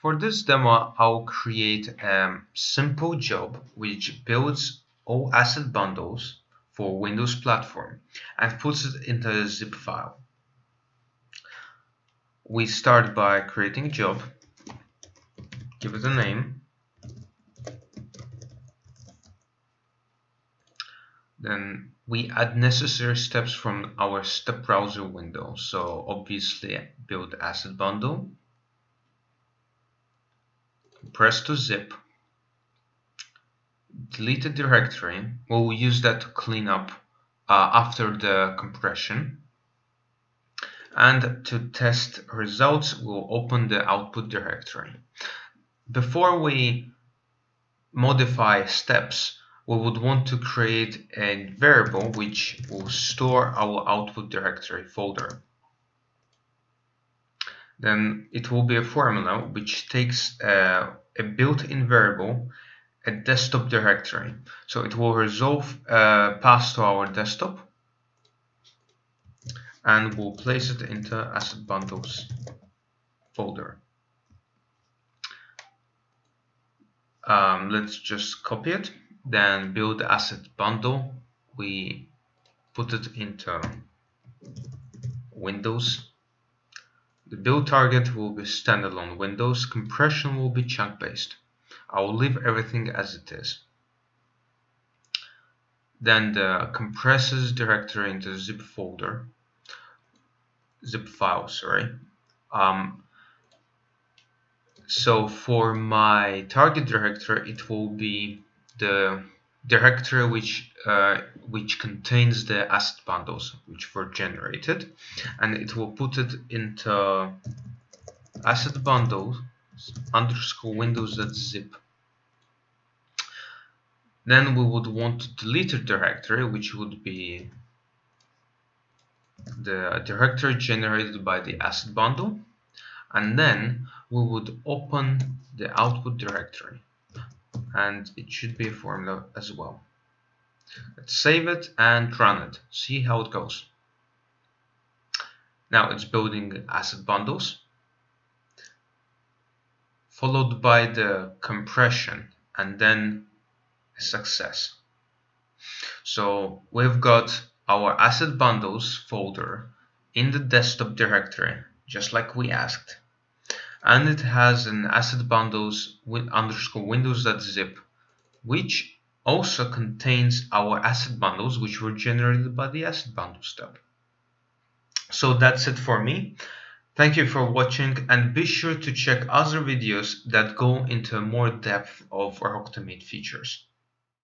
For this demo, I'll create a simple job which builds all asset bundles for Windows platform and puts it into a zip file. We start by creating a job, give it a name, then we add necessary steps from our step browser window. So obviously build asset bundle, compress to zip, delete a directory. We'll use that to clean up after the compression. And to test results, we'll open the output directory. Before we modify steps, we would want to create a variable which will store our output directory folder. Then it will be a formula which takes a built-in variable, a desktop directory. So it will resolve a path to our desktop and we'll place it into asset bundles folder. Let's just copy it, then build asset bundle. We put it into Windows. The build target will be standalone Windows. Compression will be chunk based. I will leave everything as it is. Then the compresses directory into zip file. So for my target directory, it will be the directory which contains the asset bundles which were generated, and it will put it into asset bundles _windows.zip. Then we would want to delete a directory which would be the directory generated by the asset bundle, and then we would open the output directory, and it should be a formula as well. Let's save it and run it, see how it goes. Now it's building asset bundles, followed by the compression and then a success. So we've got our asset bundles folder in the desktop directory, just like we asked, and it has an asset bundles with _windows.zip, which also contains our asset bundles which were generated by the asset bundle step. So that's it for me. Thank you for watching, and be sure to check other videos that go into more depth of RockTomate features.